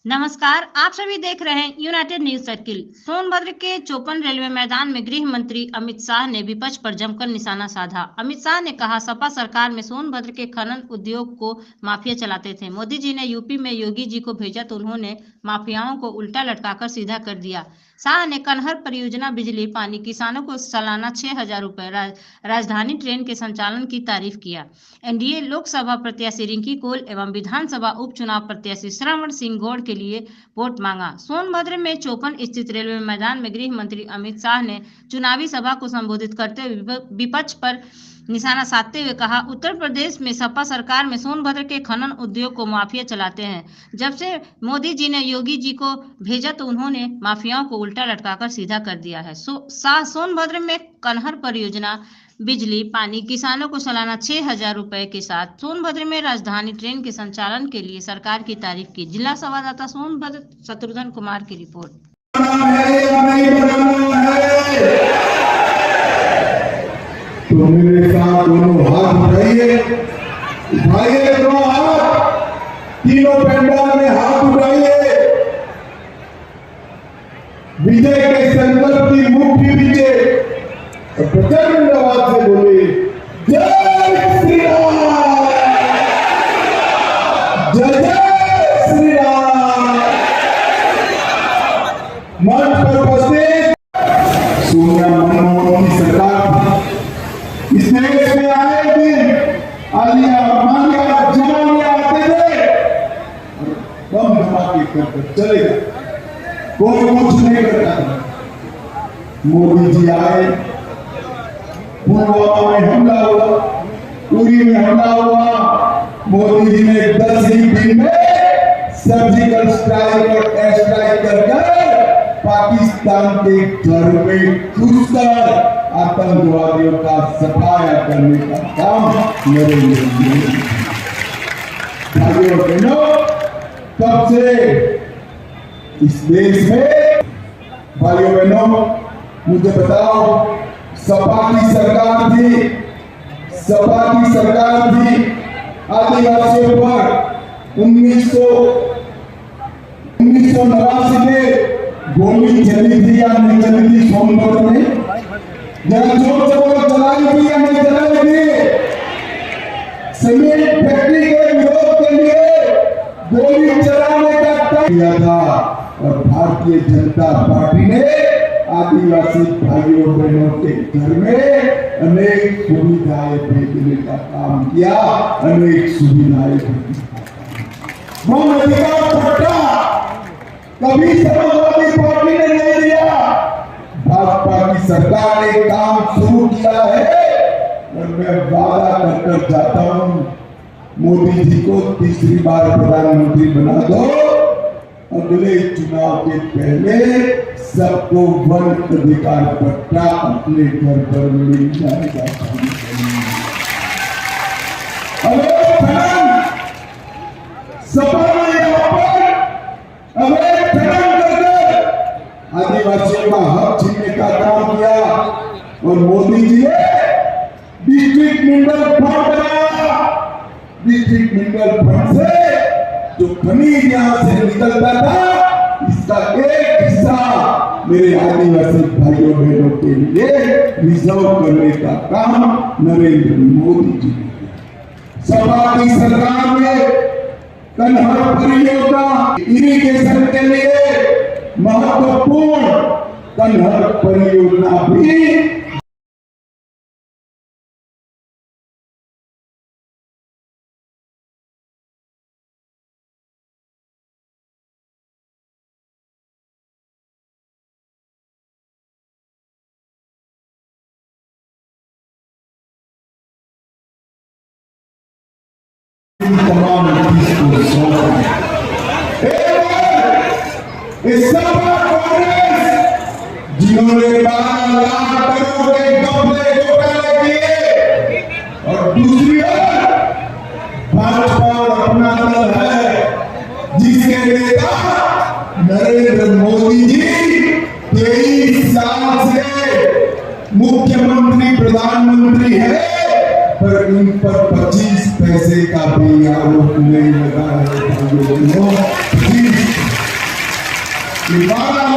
नमस्कार, आप सभी देख रहे हैं यूनाइटेड न्यूज सर्किल। सोनभद्र के चौपन रेलवे मैदान में गृह मंत्री अमित शाह ने विपक्ष पर जमकर निशाना साधा। अमित शाह ने कहा, सपा सरकार में सोनभद्र के खनन उद्योग को माफिया चलाते थे। मोदी जी ने यूपी में योगी जी को भेजा तो उन्होंने माफियाओं को उल्टा लटकाकर सीधा कर दिया। शाह ने कनहर परियोजना, बिजली, पानी, किसानों को सालाना 6,000 रुपए, राजधानी ट्रेन के संचालन की तारीफ किया। एनडीए लोकसभा प्रत्याशी रिंकी कोल एवं विधानसभा उपचुनाव प्रत्याशी श्रवण सिंह गौड़ के लिए वोट मांगा। सोनभद्र में चौपन स्थित रेलवे मैदान में गृह मंत्री अमित शाह ने चुनावी सभा को संबोधित करते हुए विपक्ष पर निशाना साधते हुए कहा, उत्तर प्रदेश में सपा सरकार में सोनभद्र के खनन उद्योग को माफिया चलाते हैं। जब से मोदी जी ने योगी जी को भेजा तो उन्होंने माफियाओं को उल्टा लटकाकर सीधा कर दिया है। सोनभद्र में कनहर परियोजना, बिजली, पानी, किसानों को सालाना 6,000 रुपए के साथ सोनभद्र में राजधानी ट्रेन के संचालन के लिए सरकार की तारीफ की। जिला संवाददाता सोनभद्र शत्रुघ्न कुमार की रिपोर्ट। तो मेरे साथ दोनों हाथ उठाइए, उठाइए दोनों हाथ, तीनों पंडाल में हाथ उठाइए। विजय के संकल्प की मुट्ठी दीजिए और प्रचंड आवाज से बोले, जय श्री राम, जय जय श्री राम। मंच पर उपस्थित सोनिया मनमोहन की सरकार इस देश में आए दिन आलिया मालिया जमानिया आते थे और बम धमाके कर चलेगा, कोई कुछ नहीं करता। मोदी जी आए, पुलवामा में हमला हुआ, उरी में हमला हुआ, मोदी जी ने 10 ही दिन में सर्जिकल स्ट्राइक और एयर स्ट्राइक कर पाकिस्तान के घर में घुसकर आतंकवादियों का सफाया करने का काम नरेंद्र मोदी। भाइयों बहनों, तब से इस देश में, भाइयों बहनों, मुझे बताओ, सपा की सरकार थी, सपा की सरकार थी। आदिवासियों पर 1989 में गोली चली थी या नहीं चली थी सोनभद्र में? जरा जोर से बोलो, चलाई थी या नहीं चलाई थी? सीमेंट फैक्ट्री के विरोध के लिए गोली चलाने का तय किया था और भारतीय जनता पार्टी ने आदिवासी भाइयों बहनों के घर में अनेक सुविधाएं भेजने का काम किया, अनेक सुविधाएं भेजी। वो अधिकार पट्टा कभी समाजवादी पार्टी ने नहीं दिया। भाजपा की सरकार ने काम शुरू किया है और मैं वादा कर जाता हूं, मोदी जी को तीसरी बार प्रधानमंत्री बना दो, अगले चुनाव के पहले सबको वन अधिकार पट्टा अपने घर पर मिल जाएगा। अवैध खनन, सपा ने अवैध खनन करके आदिवासियों का हक छीनने का काम किया और मोदी जी ने डिस्ट्रिक्ट मिनरल फंड बनाया। डिस्ट्रिक्ट मिनरल फंड से जो खनिज यहां से निकलता था, इसका एक हिस्सा मेरे आदिवासी भाइयों बहनों के लिए रिजर्व करने का काम नरेंद्र मोदी जी ने किया। सपा की सरकार में कनहर परियोजना, इरिगेशन के लिए महत्वपूर्ण कनहर परियोजना भी तमाम को सौंपा। जिन्होंने 12 लाख करोड़ के घपले घोटाले किए और दूसरी ओर भाजपा अपना दल है जिसके नेता नरेंद्र मोदी जी 23 साल से मुख्यमंत्री प्रधानमंत्री है, पर इन पर 25 पैसे का भी आरोप नहीं लगा है। 12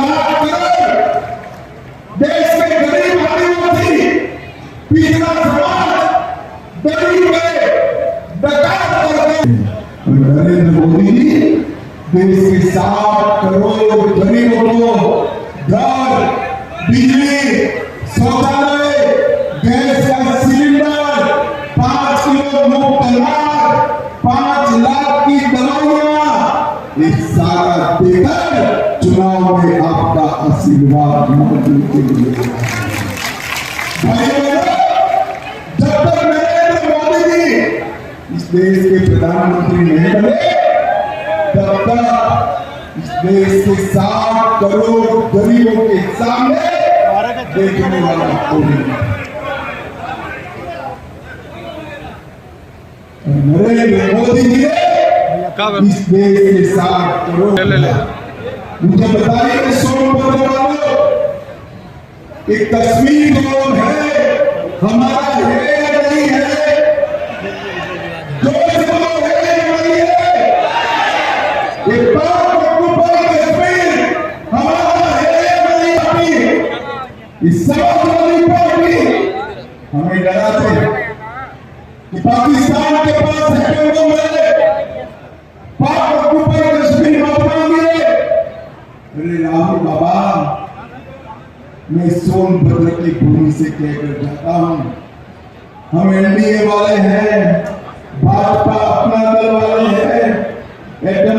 लाख करोड़ देश के गरीब आदिवासी पिछड़ा समाज गरीब पे डकार करते और नरेंद्र मोदी जी देश के 7 करोड़ गरीबों को घर, बिजली, शौचालय, गैस का सिलेंडर, 5 किलो मुफ्त अनाज, 5 लाख की दवाइयां, ये सारा देकर चुनाव में आपका आशीर्वाद मोदी के लिए। भाइयों, जब तक नरेंद्र मोदी जी इस देश के प्रधानमंत्री नहीं बने, तब तक इस देश के 7 करोड़ गरीबों के सामने देखने वाला कोई नहीं। नरेंद्र मोदी जी ने इस देश के 7 करोड़ मुझे बताइए कि सोनभद्र वालों, एक तस्वीर तो है, हमारा है या नहीं है? जो है या नहीं है? एक तस्वीर हमारा है या नहीं? इस समाजवादी पार्टी हमें डराते हैं कि पाकिस्तान के पास है पाक ऑक्युपाइड कश्मीर मांगे। अरे राहुल बाबा, मैं सोनभद्र की भूमि से कहकर जाता हूं, हम एनडीए वाले हैं, भाजपा अपना दल वाले हैं, एकदम